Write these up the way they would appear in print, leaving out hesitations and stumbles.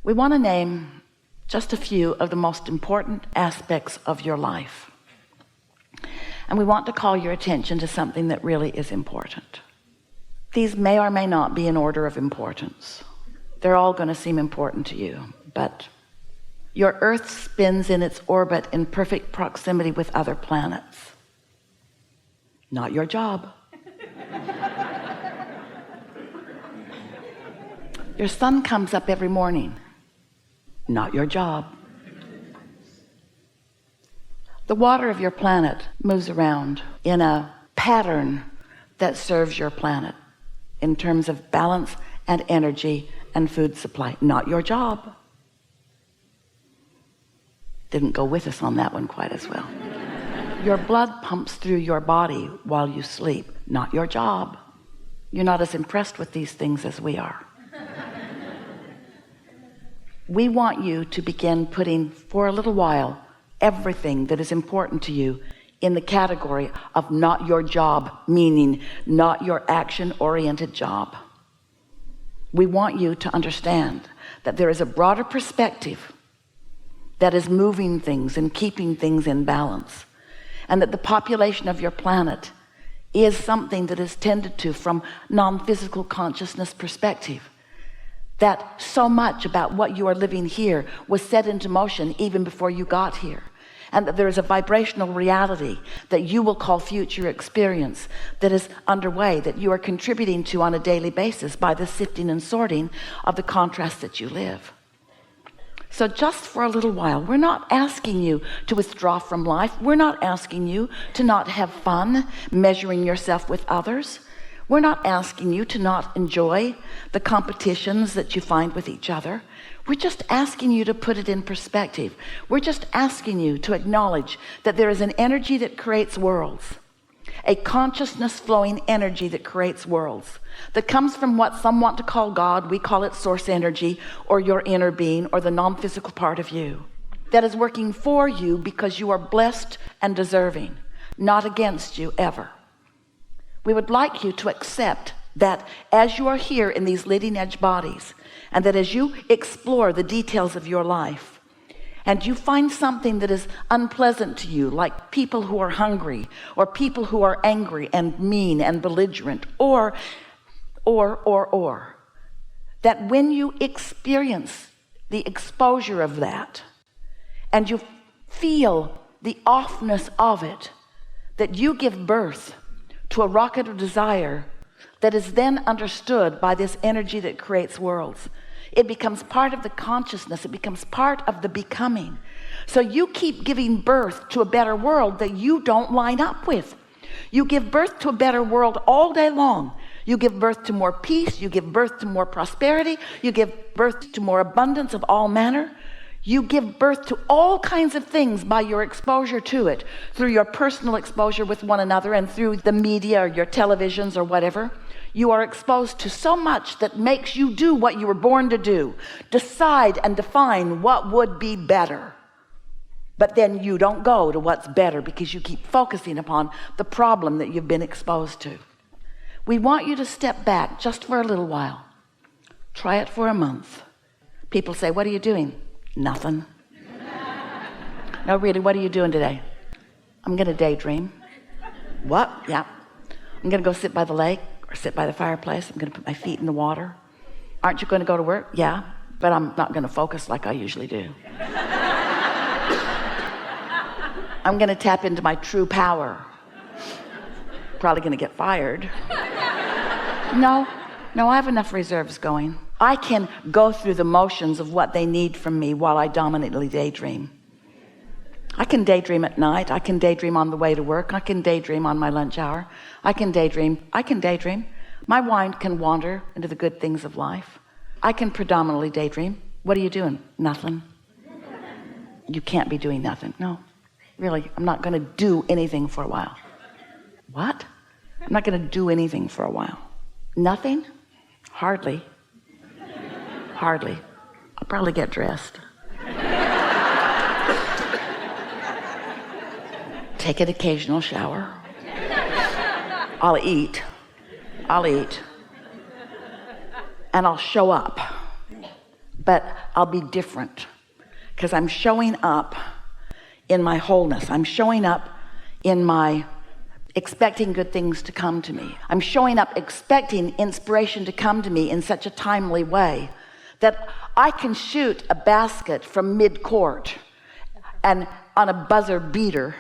We want to name just a few of the most important aspects of your life. And we want to call your attention to something that really is important. These may or may not be in order of importance. They're all going to seem important to you, but your Earth spins in its orbit in perfect proximity with other planets. Not your job. Your sun comes up every morning. Not your job. The water of your planet moves around in a pattern that serves your planet in terms of balance and energy and food supply. Not your job. Didn't go with us on that one quite as well. Your blood pumps through your body while you sleep. Not your job. You're not as impressed with these things as we are. We want you to begin putting, for a little while, everything that is important to you in the category of not your job, meaning not your action-oriented job. We want you to understand that there is a broader perspective that is moving things and keeping things in balance, and that the population of your planet is something that is tended to from non-physical consciousness perspective. That so much about what you are living here was set into motion even before you got here, and that there is a vibrational reality that you will call future experience that is underway, that you are contributing to on a daily basis by the sifting and sorting of the contrasts that you live. So just for a little while, we're not asking you to withdraw from life. We're not asking you to not have fun measuring yourself with others. We're not asking you to not enjoy the competitions that you find with each other. We're just asking you to put it in perspective. We're just asking you to acknowledge that there is an energy that creates worlds, a consciousness flowing energy that creates worlds, that comes from what some want to call God. We call it source energy, or your inner being, or the non-physical part of you, that is working for you because you are blessed and deserving, not against you ever. We would like you to accept that as you are here in these leading edge bodies, and that as you explore the details of your life, and you find something that is unpleasant to you, like people who are hungry, or people who are angry and mean and belligerent, or, that when you experience the exposure of that, and you feel the offness of it, that you give birth to a rocket of desire that is then understood by this energy that creates worlds. It becomes part of the consciousness. It becomes part of the becoming. So you keep giving birth to a better world that you don't line up with. You give birth to a better world all day long. You give birth to more peace. You give birth to more prosperity. You give birth to more abundance of all manner. You give birth to all kinds of things by your exposure to it, through your personal exposure with one another and through the media or your televisions or whatever. You are exposed to so much that makes you do what you were born to do, decide and define what would be better. But then you don't go to what's better because you keep focusing upon the problem that you've been exposed to. We want you to step back just for a little while. Try it for a month. People say, "What are you doing?" Nothing. No, really, what are you doing today? I'm going to daydream. What? Yeah. I'm going to go sit by the lake or sit by the fireplace. I'm going to put my feet in the water. Aren't you going to go to work? Yeah, but I'm not going to focus like I usually do. I'm going to tap into my true power. Probably going to get fired. No, I have enough reserves going. I can go through the motions of what they need from me while I dominantly daydream. I can daydream at night. I can daydream on the way to work. I can daydream on my lunch hour. I can daydream. My mind can wander into the good things of life. I can predominantly daydream. What are you doing? Nothing. You can't be doing nothing. No, really, I'm not going to do anything for a while. What? I'm not going to do anything for a while. Nothing? Hardly. I'll probably get dressed. Take an occasional shower. I'll eat. And I'll show up. but I'll be different because I'm showing up in my wholeness. I'm showing up in my expecting good things to come to me. I'm showing up expecting inspiration to come to me in such a timely way that I can shoot a basket from mid-court and on a buzzer beater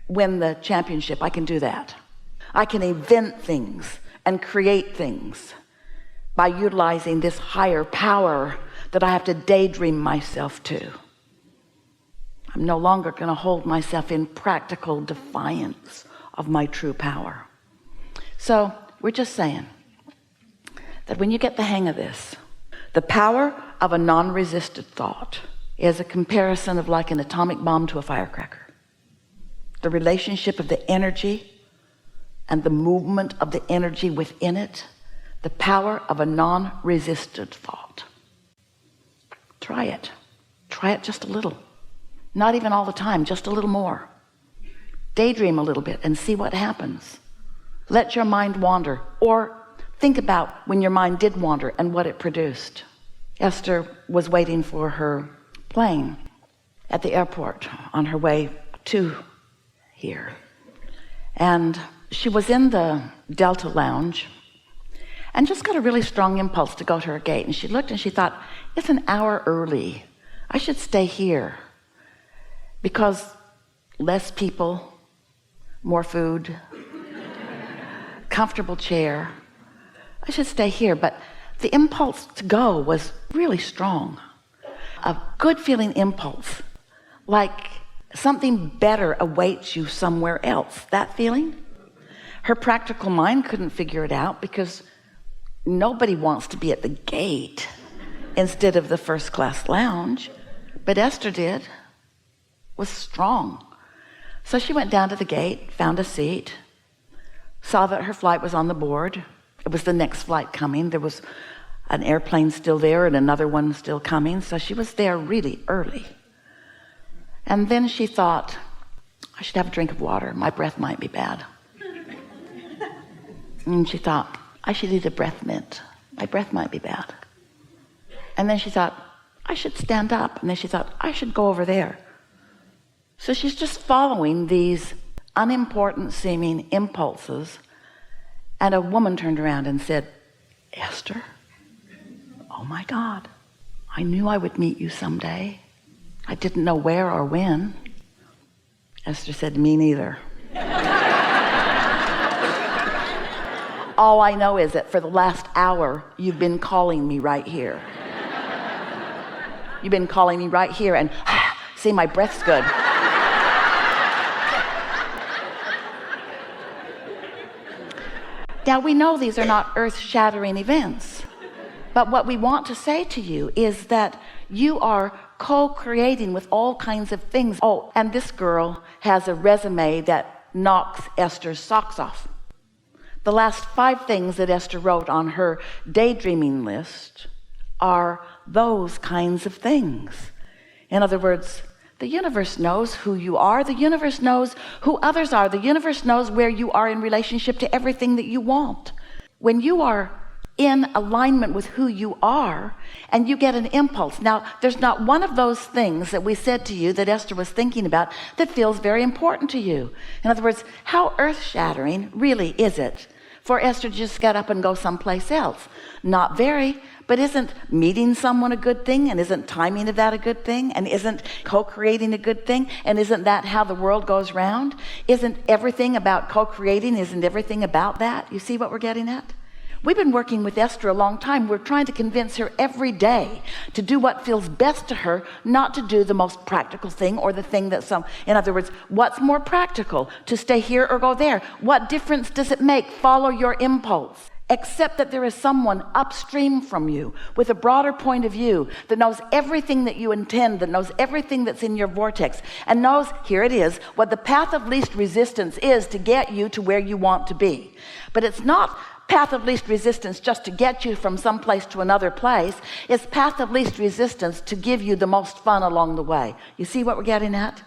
win the championship. I can do that. I can invent things and create things by utilizing this higher power that I have to daydream myself to. I'm no longer going to hold myself in practical defiance of my true power. So we're just saying that when you get the hang of this, the power of a non-resisted thought is a comparison of like an atomic bomb to a firecracker. The relationship of the energy and the movement of the energy within it, the power of a non-resisted thought. Try it. Try it just a little. Not even all the time, just a little more. Daydream a little bit and see what happens. Let your mind wander, or think about when your mind did wander and what it produced. Esther was waiting for her plane at the airport on her way to here. And she was in the Delta Lounge and just got a really strong impulse to go to her gate. And she looked and she thought, it's an hour early. I should stay here because less people, more food, comfortable chair. I should stay here. But the impulse to go was really strong. A good feeling impulse, like something better awaits you somewhere else. That feeling? Her practical mind couldn't figure it out because nobody wants to be at the gate instead of the first class lounge. But Esther did, was strong. So she went down to the gate, found a seat, saw that her flight was on the board. It was the next flight coming. There was an airplane still there and another one still coming. So she was there really early. And then she thought, I should have a drink of water. My breath might be bad. And she thought, I should eat a breath mint. My breath might be bad. And then she thought, I should stand up. And then she thought, I should go over there. So she's just following these unimportant seeming impulses. And a woman turned around and said, Esther, oh my God, I knew I would meet you someday. I didn't know where or when. Esther said, me neither. All I know is that for the last hour, you've been calling me right here. You've been calling me right here and see, my breath's good. Now we know these are not earth-shattering events, but what we want to say to you is that you are co-creating with all kinds of things. Oh, and this girl has a resume that knocks Esther's socks off. The last 5 things that Esther wrote on her daydreaming list are those kinds of things. In other words, the universe knows who you are. The universe knows who others are. The universe knows where you are in relationship to everything that you want. When you are in alignment with who you are and you get an impulse. Now, there's not one of those things that we said to you that Esther was thinking about that feels very important to you. In other words, how earth-shattering really is it for Esther to just get up and go someplace else? Not very, but isn't meeting someone a good thing? And isn't timing of that a good thing? And isn't co-creating a good thing? And isn't that how the world goes round? Isn't everything about co-creating? Isn't everything about that? You see what we're getting at? We've been working with Esther a long time. We're trying to convince her every day to do what feels best to her, not to do the most practical thing or the thing that in other words, what's more practical, to stay here or go there? What difference does it make? Follow your impulse. Accept that there is someone upstream from you with a broader point of view that knows everything that you intend, that knows everything that's in your vortex, and knows, here it is, what the path of least resistance is to get you to where you want to be. But it's not path of least resistance just to get you from some place to another place. It's path of least resistance to give you the most fun along the way. You see what we're getting at?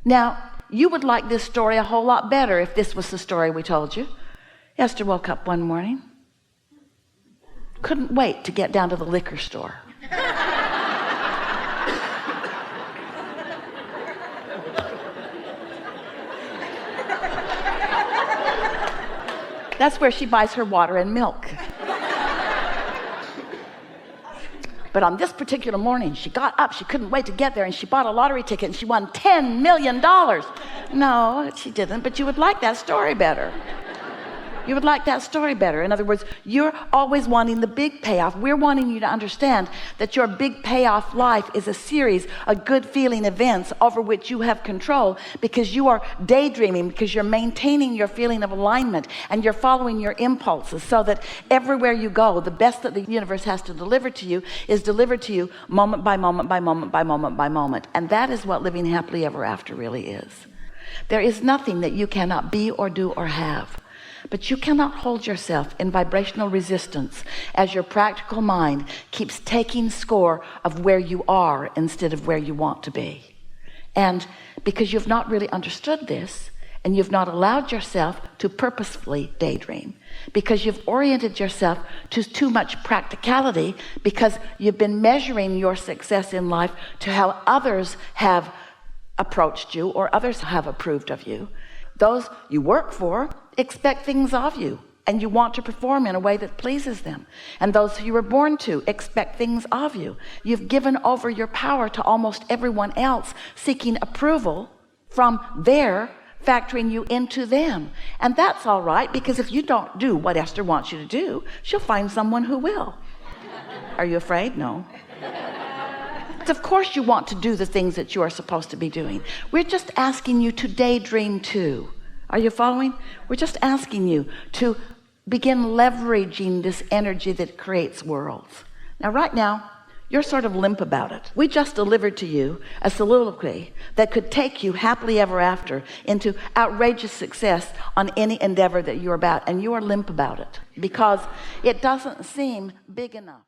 Now, you would like this story a whole lot better if this was the story we told you. Esther woke up one morning, couldn't wait to get down to the liquor store. That's where she buys her water and milk. But on this particular morning, she got up, she couldn't wait to get there, and she bought a lottery ticket and she won $10 million. No, she didn't, but you would like that story better. You would like that story better. In other words, you're always wanting the big payoff. We're wanting you to understand that your big payoff life is a series of good feeling events over which you have control, because you are daydreaming, because you're maintaining your feeling of alignment and you're following your impulses, so that everywhere you go, the best that the universe has to deliver to you is delivered to you moment by moment by moment by moment by moment. And that is what living happily ever after really is. There is nothing that you cannot be or do or have. But you cannot hold yourself in vibrational resistance as your practical mind keeps taking score of where you are instead of where you want to be. And because you've not really understood this, and you've not allowed yourself to purposefully daydream, because you've oriented yourself to too much practicality, because you've been measuring your success in life to how others have approached you or others have approved of you. Those you work for expect things of you, and you want to perform in a way that pleases them. And those who you were born to expect things of you. You've given over your power to almost everyone else, seeking approval from their factoring you into them. And that's all right, because if you don't do what Esther wants you to do, she'll find someone who will. Are you afraid? No. Of course you want to do the things that you are supposed to be doing. We're just asking you to daydream too. Are you following? We're just asking you to begin leveraging this energy that creates worlds. Now, right now, you're sort of limp about it. We just delivered to you a soliloquy that could take you happily ever after into outrageous success on any endeavor that you're about, and you are limp about it because it doesn't seem big enough.